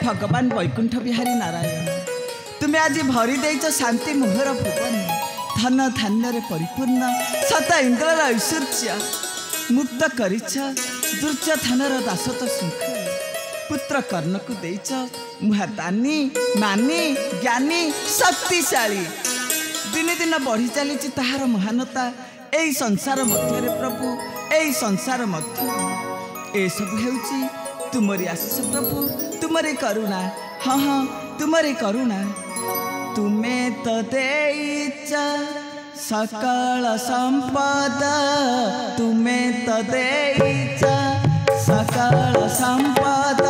भगवान वैकुंठ बिहारी नारायण तुम्हें आज भरी देच शांति मोहर भुवन धन धान्य परिपूर्ण सत इंद्रर ऐश्वर्य मुक्त करिछ दुर्योधनर दासत शृंखल पुत्र कर्ण को देच मुहादानी मानी ज्ञानी शक्तिशाली दिन दिन बढ़ी चली ताहार महानता एई संसार मध्य प्रभु एई संसार मध्य ए सब हेउची तुमरी आशीष प्रभु तुमरी करुणा हाँ हाँ तुमरी करुणा तुम्हें तो देइच सकल संपद तुम्हें तो देइच सकल संपद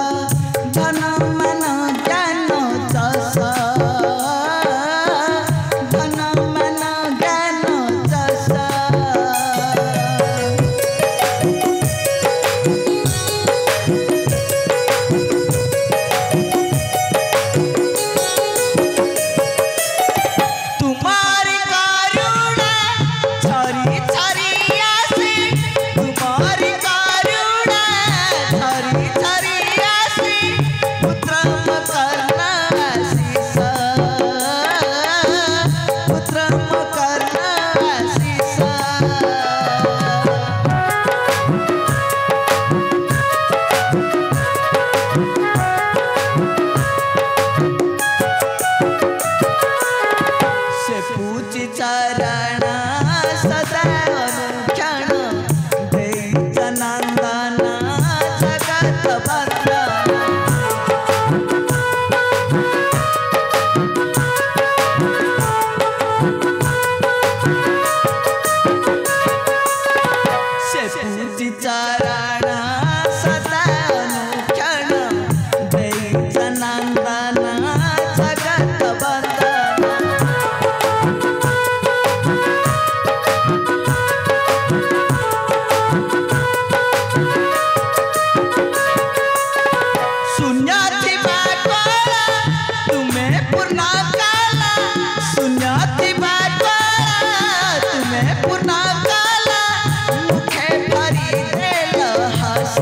धन मन ज्ञान जस धन मन ज्ञान जस तुम्हारी करुणा छरी छरी आसे तुम्हारी करुणा छरी छरी आसे पुत्र मकर्ण आशीष पुत्र मकर्ण आशीष से पूजी चरण सदा अनुक्षण देइच नंदन जगत बंदन से पूजी चरण सदा अनुक्षण देइच नंदन जगत बंदन शून्य थिबा काला तुम्हें पूर्ण काला शून्य थिबा काला तुम्हें पूर्ण काला मुखे भरी देल हस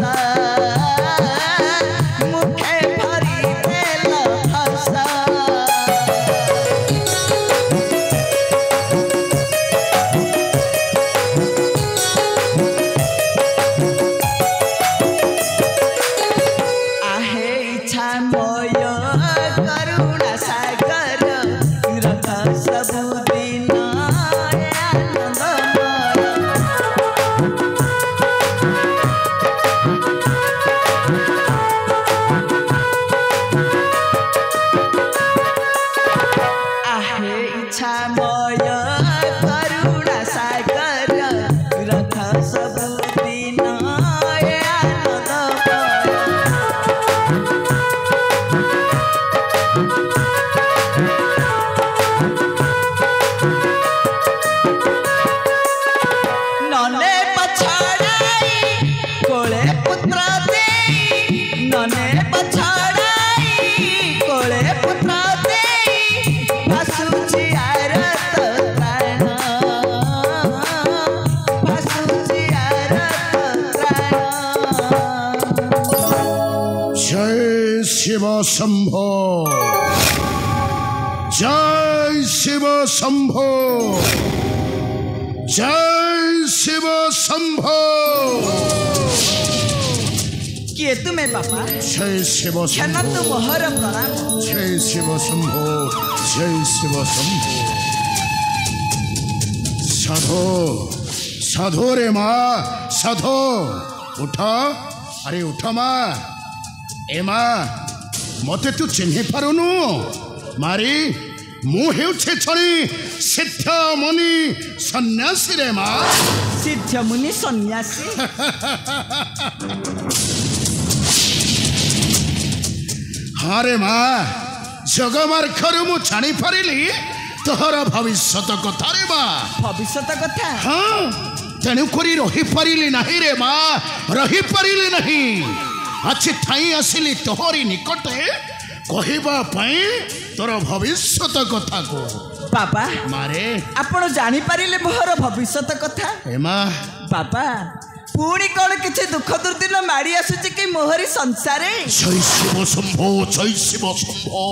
मुखे भरी देल हस आहे इच्छा मोय करुणा सागर रथ सब दिन आनंदमय आहे इच्छा मोय करुणा सागर रथ सब दिन आनंदमय नने पछाड़ाई कोले पुत्र देई नने पछाड़ाई कोले पुत्र देई भासुची आरत प्राण भासुची आरत प्राण जय शिव शंभो जय शिव शंभो जय शिव शंभो किए तुम्हें बापा जय शिव क्षण शंभो तो मोहर प्रणाम जय शिव शंभो जय शिव शंभो साधो साधो रे माँ साधो उठ अरे उठ माँ ए माँ मते तू चिन्ह पारुनु मारी मु हेउछे छड़ी सिद्ध मुनि सन्यासी रे माँ सिद्ध मुनि सन्यासी हाँ रे माँ जगमार्खरु मु जानी पारिली तोहर भविष्यत कथा रे माँ भविष्यत कथा हाँ तेणुकरी रही पारिली नहीं रे माँ रही पारिली नहीं अच्छी ठाई आसिली तोहरी निकटे कहवा तोर भविष्यत कथा को बाबा मारे आपण जानी पारिले मोहर भविष्यत कथा ए माँ बाबा पुणी कौन किसी दुख दुर्दिन माड़ी आसुची कि ମୋହରି ସଂସାରେ ଜୟ ଶିବ ଶମ୍ଭୋ ଜୟ ଶିବ ଶମ୍ଭୋ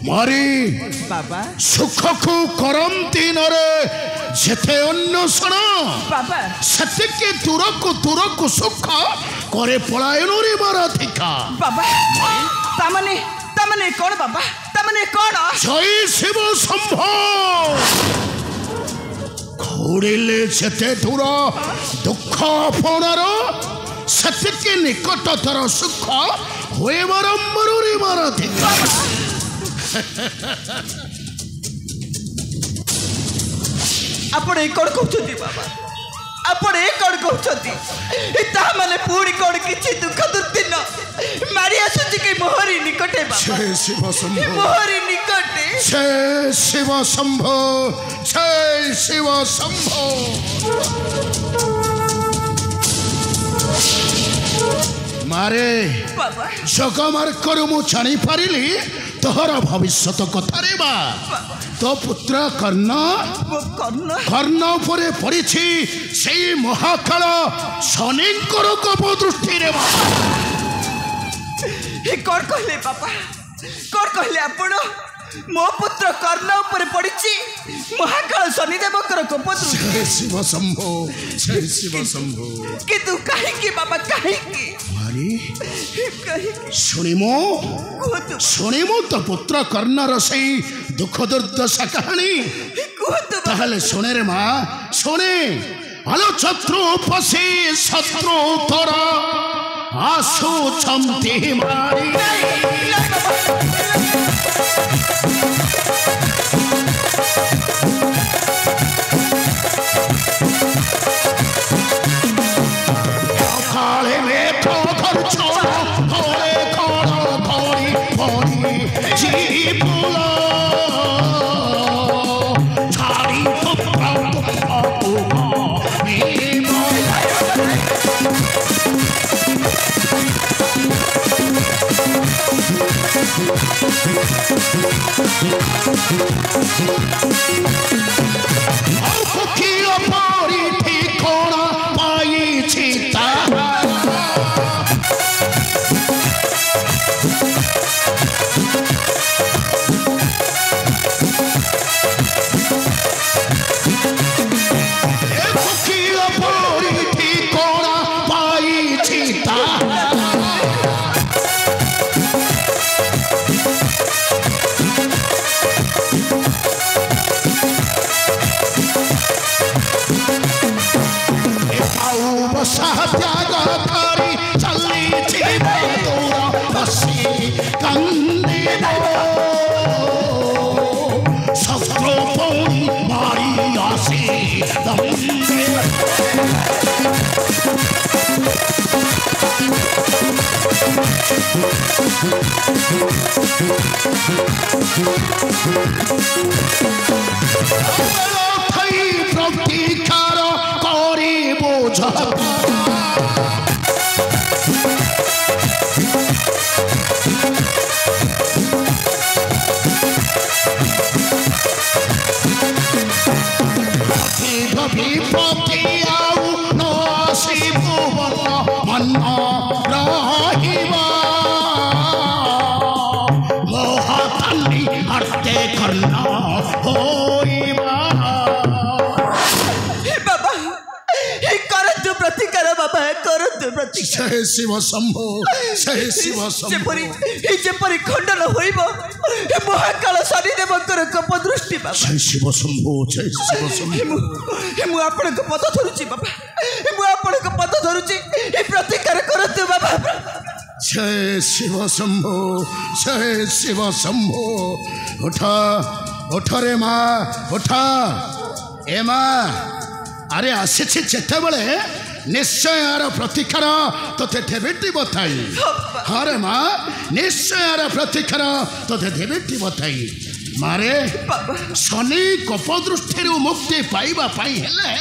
ମାରି ବାବା ସୁଖକୁ କରନ୍ତି ନରେ ଯେତେ ଅନ୍ୱେଷଣ ବାବା ସେତିକି ଦୂରକୁ ସୁଖ করে পলায়নরে মারাধিকা বাবা তামানে কোন বাবা তামানে কোন জয় শিব শম্ভ ঘুরিলে যেতে দূর দুঃখ আপনার সেতিকি নিকটতর সুখ হয়ে বারম্বারে মারাধিকা ଆପଣ ଏ କଣ କହୁଛନ୍ତି ବାବା ଆପଣ ଏ କଣ କହୁଛନ୍ତି ତା ମାନେ ପୁଣି କଣ କିଛି ଦୁଃଖ ଦୁର୍ଦିନ ମାରି ଆସୁଛି କି ମୋହରି ନିକଟେ ବାବା ଜୟ ଶିବ ଶମ୍ଭ ମୋହରି ନିକଟେ ଜୟ ଶିବ ଶମ୍ଭ ଜୟ ଶିବ ଶମ୍ଭ ମାରେ ବାବା ଜଗମାର୍ଗରୁ ମୁଁ ଜାଣିପାରିଲି ତୋର ଭବିଷ୍ୟତ କଥାରେ ବା तो पुत्र कर्ण ଉପରେ ପଡ଼ିଛି ସେଇ ମହାକାଳ ଶନିଙ୍କର କୋପ ଦୃଷ୍ଟିରେ କଣ କହିଲେ ବାପା କଣ କହିଲେ ଆପଣ ମୋ ପୁତ୍ର କର୍ଣ୍ଣ ଉପରେ ପଡ଼ିଛି ମହାକାଳ ଶନିଦେବଙ୍କର କୋପ ଦୃଷ୍ଟି ଶିବ ଶମ୍ଭୁ କିନ୍ତୁ କାହିଁକି ବାବା କାହିଁକି ଶୁଣିମୁ ତ ପୁତ୍ର କର୍ଣ୍ଣର ସେଇ ଦୁଃଖ ଦୁର୍ଦ୍ଦଶା କାହାଣୀ ତାହେଲେ ଶୁଣେ ରେ ମା ଶୁଣେ ଆଲୋ ଶତ୍ରୁ ପଶି ଶତ୍ରୁ ତୋର ଆସୁଛନ୍ତି ମାରି প্রতীক্ষার করিব বিপত্তি আউ নসিব মন রহিব মোহতানি হরতে কর্ণ হইবা বাবা করন্তু প্রতিকার বাবা করন্তু প্রতিকার জয় শিব শম্ভু জয় শিব শম্ভু যেপরি খণ্ডন হইব মহাকাଳ ଶନିଦେବଙ୍କର କୋପ ଦୃଷ୍ଟି ବାବା ଜୟ ଶିବ ଶମ୍ଭୁ ଜୟ ଶିବ ଶମ୍ଭୁ ମୁଁ ଆପଣଙ୍କ ପଦ ଧରୁଛି ବାବା ମୁଁ ଆପଣଙ୍କ ପଦ ଧରୁଛି ଏ ପ୍ରତିକାର କରନ୍ତୁ ବାବା ଜୟ ଶିବ ଶମ୍ଭୁ ଜୟ ଶିବ ଶମ୍ଭୁ ଉଠ ଉଠ ରେ ମା ଉଠ ଏ ମା ଆରେ ଆସିଛି ଯେତେବେଳେ ନିଶ୍ଚୟ ଆର ପ୍ରତିକାର ତୋତେ ଦେବେଟି ବତାଇ ହଁ ରେ ମା ନିଶ୍ଚୟ ଆର ପ୍ରତିକାର ତୋତେ ଦେବେଟି ବତାଇ ମାରେ ଶନି କୋପ ଦୃଷ୍ଟିରୁ ମୁକ୍ତି ପାଇବା ପାଇଁ ହେଲେ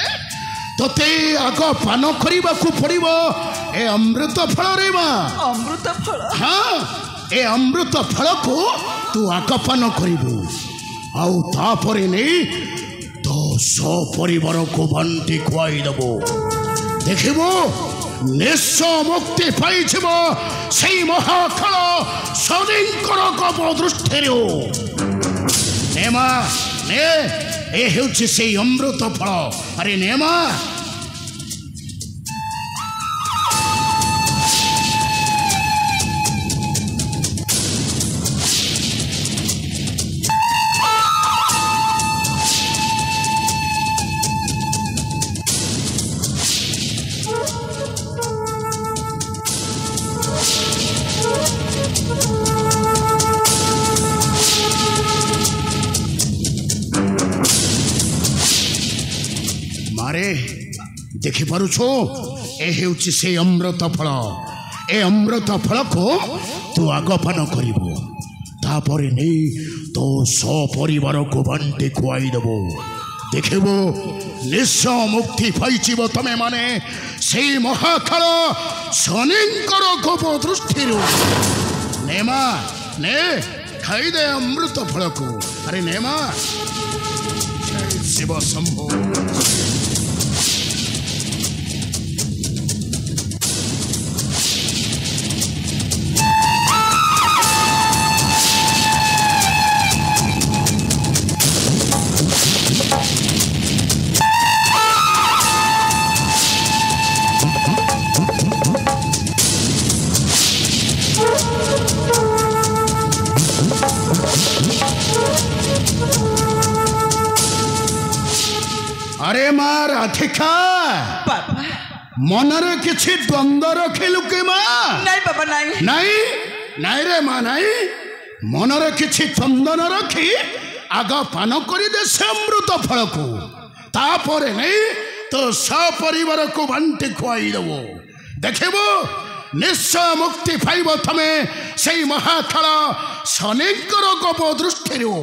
ତୋତେ ଆଗ ପାନ କରିବାକୁ ପଡ଼ିବ ଏ ଅମୃତ ଫଳରେ ମା ଅମୃତ ଫଳ ହଁ ଏ ଅମୃତ ଫଳକୁ ତୁ ଆଗ ପାନ କରିବୁ ଆଉ ତାପରେ ନେଇ ତୋ ପରିବାରକୁ ବାଣ୍ଟି ଖୁଆଇ ଦେବୁ ଦେଖିବୁ ନିଶ୍ଚୟ ମୁକ୍ତି ପାଇଯିବ ସେଇ ମହାକାଳ ଶନିଙ୍କର କୋପ ଦୃଷ୍ଟିରୁ। ନେ ମା ନେ, ଏ ହେଉଛି ସେଇ ଅମୃତ ଫଳ। ଆରେ ନେ ମା। ଦେଖିପାରୁଛୁ, ଏ ହେଉଛି ସେ ଅମୃତ ଫଳ। ଏ ଅମୃତ ଫଳକୁ ତୁ ଆଗପାନ କରିବୁ, ତାପରେ ନେଇ ତୋ ସପରିବାରକୁ ବାଣ୍ଟି ଖୁଆଇଦେବୁ। ଦେଖିବୁ ନିଶ୍ଚୟ ମୁକ୍ତି ପାଇଯିବ ତମେ ମାନେ ସେଇ ମହାକାଳ ଶନିଙ୍କର କୋପ ଦୃଷ୍ଟିରୁ। ନେ ମା ନେ, ଖାଇଦେ ଅମୃତ ଫଳକୁ। ଆରେ ନେ ମା। ଜୟ ଶିବ ଶମ୍ଭୁ। अरे माँ राधिका, मनरे किछि द्वंद्व रखिलु कि माँ? नहीं बाबा नहीं। नहीं नहीं रे माँ नहीं, मनरे किछि द्वंद्व न रखी आग पान करी दे से अमृत फल को, तापरे नहीं तो सपरिवार को बांटी खुआई देबो। देखबो निश्चय मुक्ति पाइब तमे सेई महाकाल शनिकर कोप दृष्टिरू।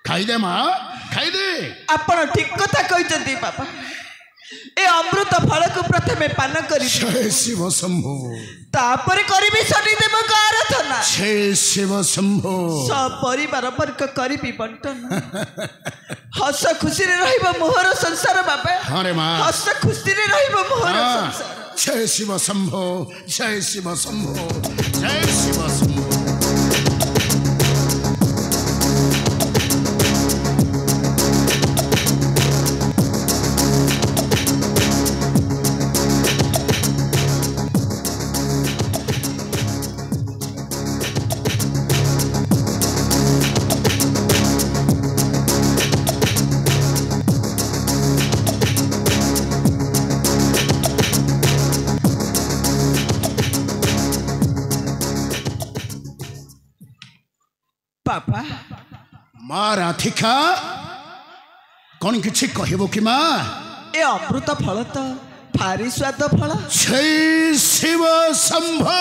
खाइदे माँ खाइदे। आपण ठीक कथा कहते बाबा। ए अमृत फल को प्रथमे पान करी जय शिव शंभो, तापरे करिबी शनिदेव को आराधना। जय शिव शंभो। सब परिवार वर्ग करिबी बंटन। हस खुशी रे रहिबो मोहर संसार बाबा। अरे माँ हस खुशी रे रहिबो मोहर संसार। जय शिव शंभो, जय शिव शंभो, जय शिव शंभो। बाबा माँ राधिका कौन किछि कहबो कि माँ? ए अमृत फल तो भारी स्वाद फल। जय शिव शंभो।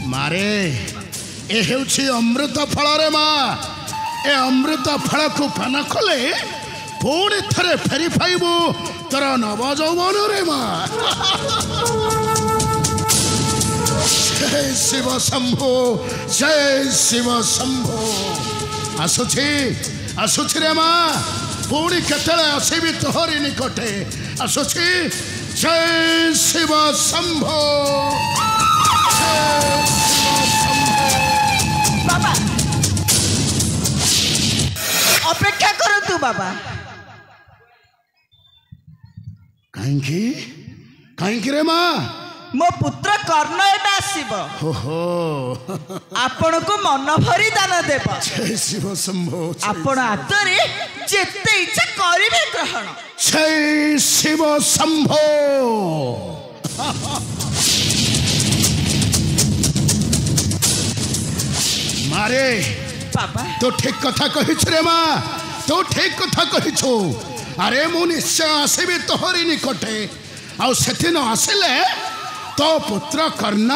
मारे ए हेउछि अमृत फल रे माँ। ए अमृत फल को पान कले पुणी थरे फेरी पाइबू तोर नव यौवन रे माँ। जय शिव शंभो, जय शिव शंभो। आसुछि आसुछि रे माँ, पुणी केतले आसीबी तोहरी निकटे। आसुछि। जय शिव शंभो, जय शिव शंभो। बाबा अपेक्षा करतु बाबा। कहीं रे माँ? मो पुत्र कर्ण एटा आसीबो। आपण को मन भरी दान देब। जय शिव शंभो। आपण आतरे जेते इच्छा करिवे ग्रहण। जय शिव शंभो। मारे बाबा तो ठीक कथा कहिछ रे माँ, तो ठीक कथा कहिछु। अरे मु निश्चय आसबि तोहरी निकटे। आउ सेठिन आसिले तो पुत्र कर्ण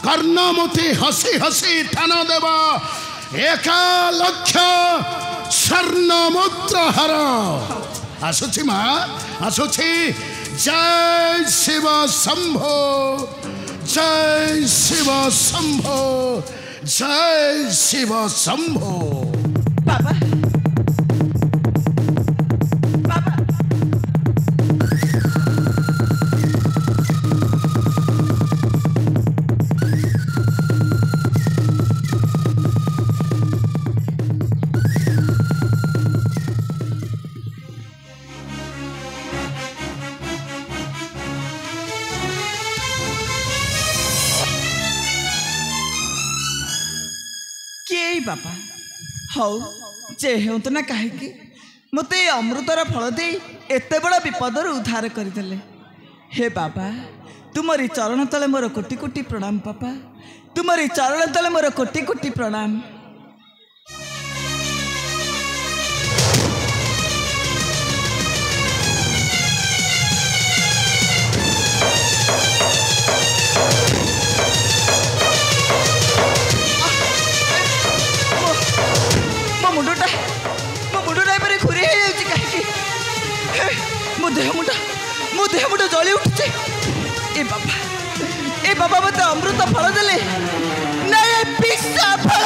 कर्ण मते हसी हसी ठान देव 1 लक्ष स्वर्ण मुद्रा हर। आसुछि माँ आसुछि। जय शिव शंभो, जय शिव शंभो, जय शिव शंभो। बाबा बाबा बापा हौ जे हेउत ना कहीं मत अमृतर फल दे एत बड़ा विपद उद्धार करदे। हे बाबा तुमरी चरण तले मोर कोटि कोटि प्रणाम पापा, तुमरी चरण तले मोर कोटि कोटि प्रणाम। मो देह मुंड जली उठे। ए बाबा मत अमृत फल देले ना पिस्ता फल।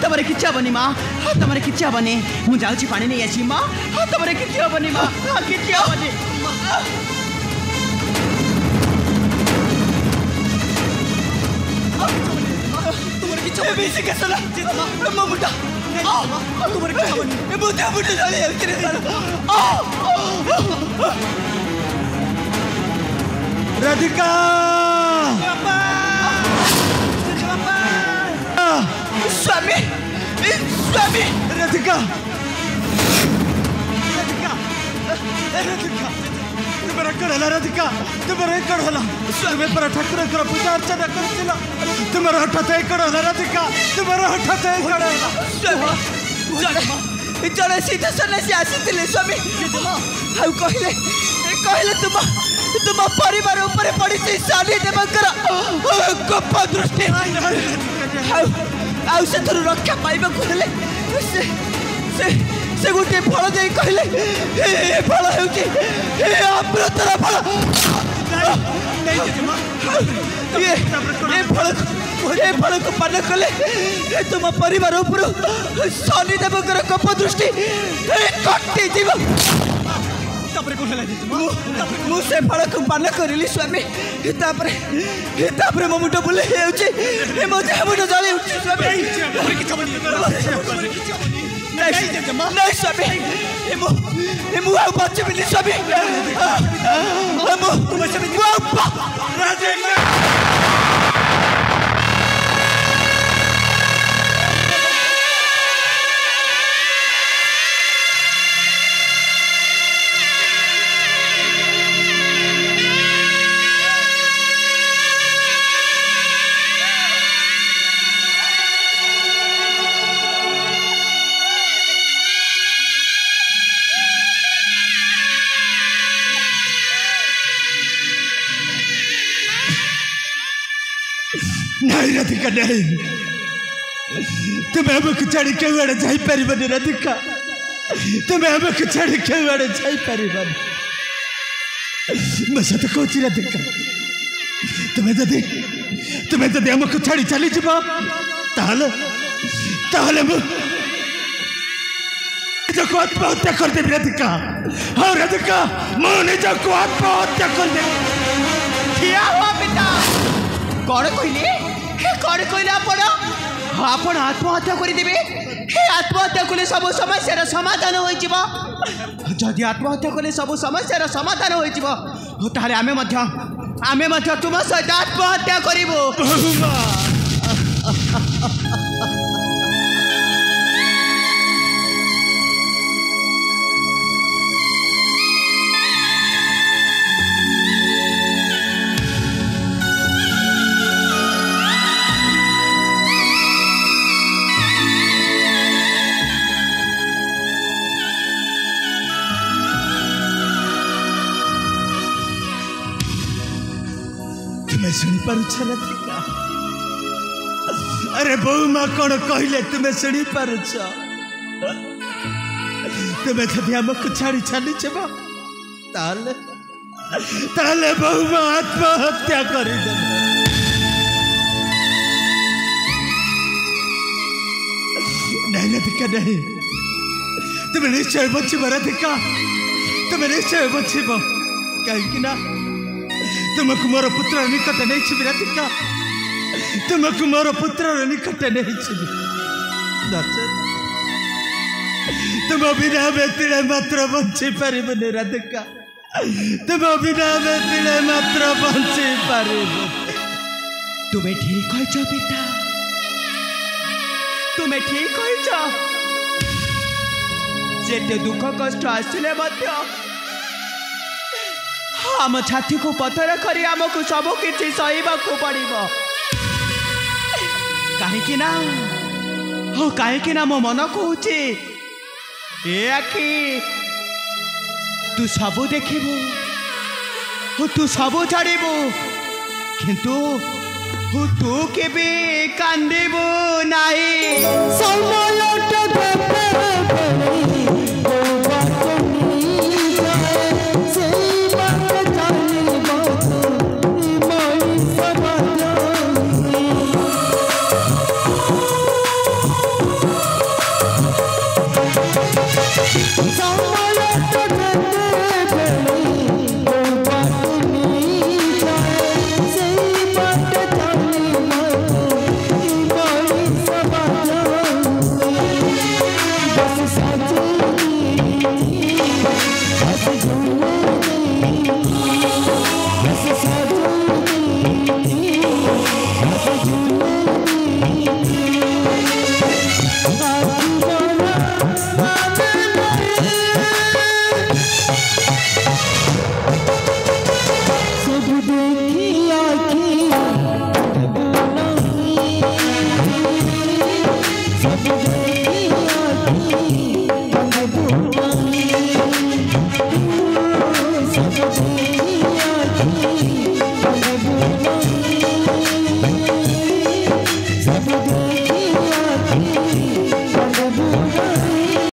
तमरे किच्छा बनी माँ, तमरे किच्छा बनी मु जाऊँ पानी नहीं आसी माँ, तमरे किच्छा बनी माँ, किच्छा बनी तुम्हारे किच्छा बनी बेसी कैसा लगती है माँ मुंडा तुम्हारे किच्छा बनी ये मुझे मुझे जाने यार तेरे साथ राधिका स्वामी स्वामी राधिका राधिका राधिका तुम्हारा कड़ला राधिका तुम्हारा कड़ला स्वामी पर ठाकुर कर पूजा अर्चना करथिला तुम्हारा हठात कड़ला राधिका तुम्हारा हठात कड़ला स्वामी जड़े सीधे सन्यासी आसीथिले स्वामी हाउ कहले कहले तुम परिवार ऊपर पड़ी शाली देवकर गप दृष्टि आउ से थोर रक्षा पाइबा कहले से गोटे फल दे कहले ए फल हेउची ए अमृतर फल ये फल को पान कले तुम परिवार ऊपर शनि देवकर गप दृष्टि कटि जीव मुझे फल को पान करी स्वामी मो मुंड बुले मो देह मुंड जली उठी स्वामी नहीं स्वामी मु बचबिनी स्वामी नहीं राधिका नहीं तुम्हें हमको छाड़ी क्यों आड़े जाई परिबनी राधिका तुम्हें हमको छाड़ी क्यों आड़े जाई परिबनी मैं सत कहूँ राधिका तुम्हें जदि हमको छाड़ी चली जीव ताहले निजको आत्महत्या करदेवी राधिका। हाँ राधिका मु निजको आत्महत्या करदेवी। क्या हुआ पिता कौन कहली कौन कहले आपण आत्महत्या करदेवे आत्महत्या कले सब समस्या समाधान होदी आत्महत्या कले सब समस्या समाधान होताले आमे तुम सहित आत्महत्या करिबो तुम्हें शुणी पारुछ राधिका अरे बहुमा कौन कहले तुम्हें शुणी पारुछ तुम्हें जदि आमको छाड़ी चली ताले बहुमा आत्महत्या करदे नहीं राधिका नहीं तुम्हें निश्चय बचब राधिका तुम्हें निश्चय बचब कहीं तुमको मोर पुत्र निकट नहीं छी राधिका तुमको मोर पुत्र निकट नहीं छी तुम बिना बेतिले मात्र बंची पारिबने राधिका तुम बिना बेतिले मात्र बंची पारिबने तुम्हें ठीक कहछ पिता तुम्हें ठीक कहछ जेते दुख कष्ट आसिले मध्य आम छाती को पथर करी आमको सब किसी सहवा को पड़ो कहीं मो मन कहूचे ए आखि तू सब देखबू तू सब छाड़बू किंतु तू केबे कांदबू नहीं